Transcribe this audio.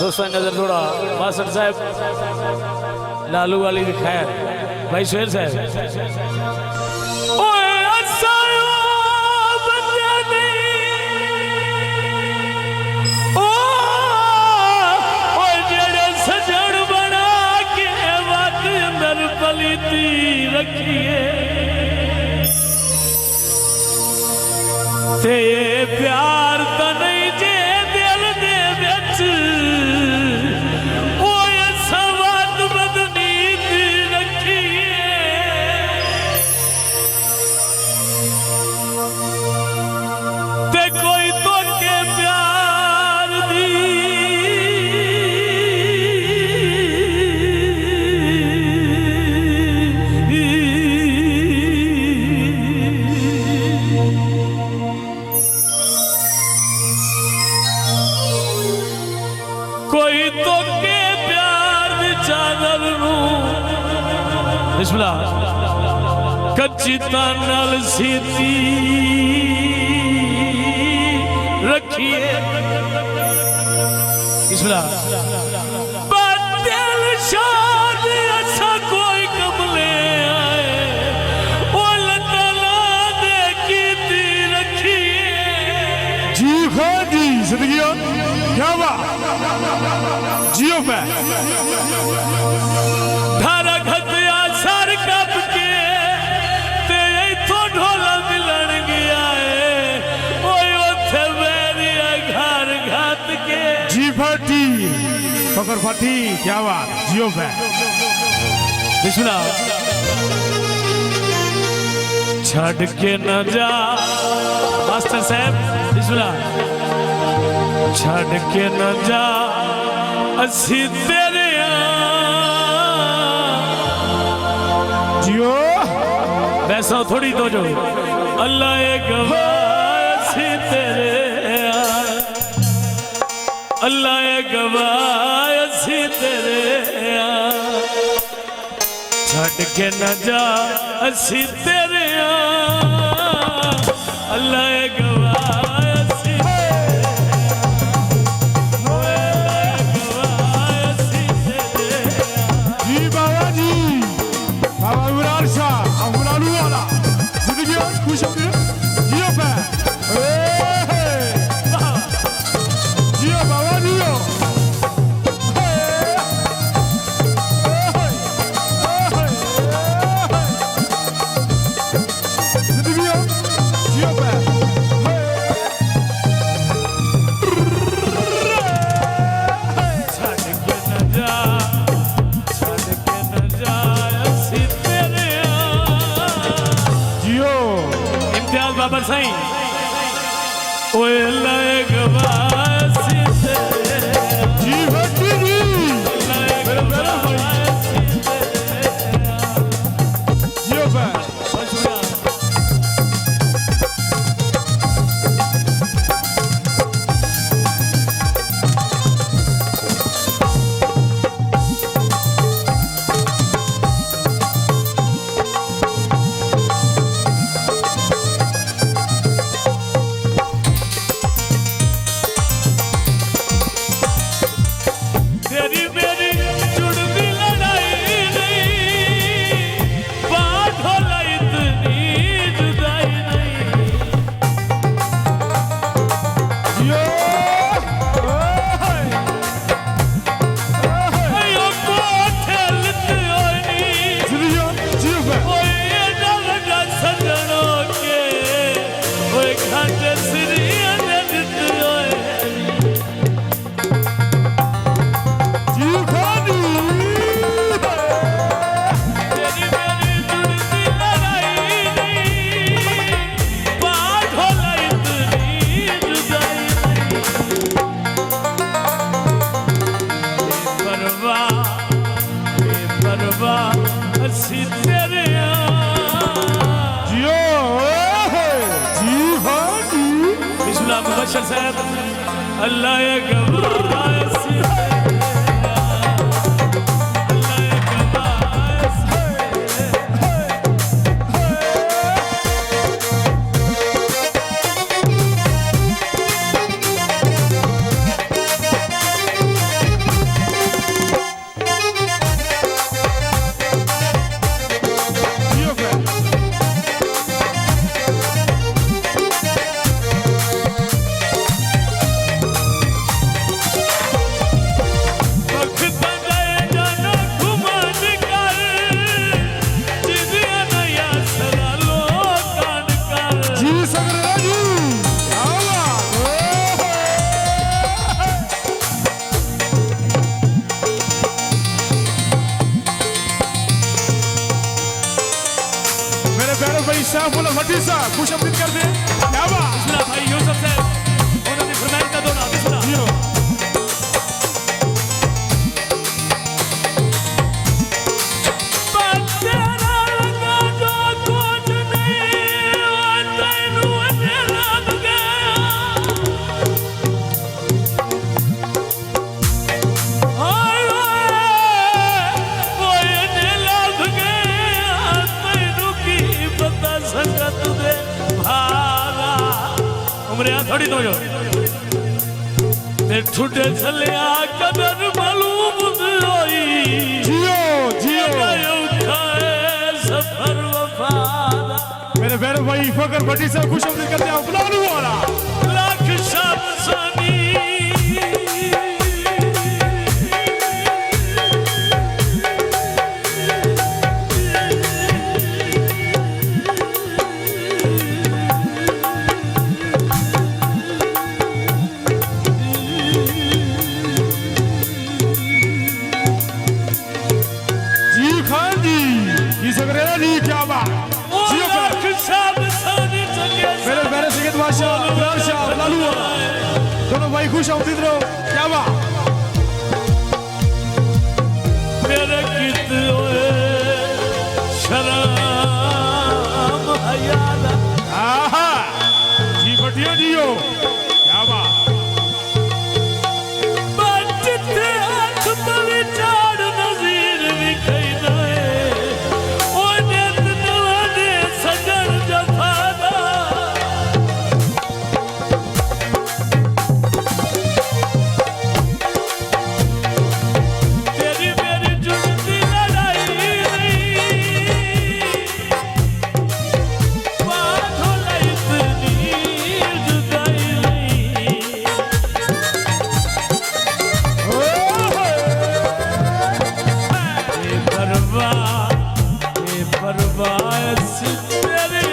दोस्तों नजर थोड़ा बासठ साहब लालू वाली दिखाया भाई शेर साहब सजन बना के बात अंदर पलीती रखिए ते प्यार तो नहीं जे दिल दे बिच ओ सवाद बदनीत रखिए ते कोई तो के प्यार दी कोई तो के प्यार दी चादर नू बिस्मिल्लाह कच्ची तानल सीती रखिए बिस्मिल्लाह बादल शाद ऐसा कोई कमले आए ओ लतला दे कीती रखिए जी हाँ जी जिंदगी क्या बात जियो पे धारा घतिया सर कप के ते इथों ढोला मिलन गया है ओए ओथे वेरिया घर घात के जी फटी पकड़ फटी क्या बात जियो पे बिस्मिल्लाह छड़ के न जा मास्टर साहब बिस्मिल्लाह छड़ के न जा असी तेरे जियो वैसा थोड़ी तो जो अल्लाह एक असी तेरे अल्लाह एक असी तेरे छड़ के न जा असी तेरे अल्लाह एक खुश हो गए जियो पे जियो बाबा जियो जियो पे छड़ के न जा असी तेरे जियो इम्तियाज बाबर साईं ओए लगवासी तेरे जी भट्टी जी जियो पे तेरी मेरी जुड़ती लड़ाई नहीं बात होला इतनी जुदाई नहीं जियो यो कोठे लित होनी जियो जियो पे ओए डलगा सजनों के ओए घाटे सिरिया ने दित होए तेरी मेरी जुड़ती लड़ाई नहीं बात होला इतनी जुदाई नहीं बेपरवाह असी तेरे जियो जी हाँ जी बिस्मिल्लाह मुबशर साहब अल्लाह ये गवाह असी भट्टी साहब खुश आमदीद कर दे क्या बात बिस्मिल्लाह भाई यूसुफ साहब उन्होंने फरमाइश का दोना बिस्मिल्लाह जियो थोड़ी तो जो ते ठुडे चलिया कदर मालूम होई जियो जियो सफर वफादा मेरे प्यारे भाई फकर भट्टी साहब खुश आमदीद करते हैं बुलाने वाला लाख शाम सानी दोनों भाई खुश आमदीद रहो क्या बात मेरे गीत होए शराब हयादा आहा जी भटिया जियो क्या बात बचते हाथ पर चाड़ नजीर विखई नए ओ नेत नवाने सजन जफादा परवाह तेरे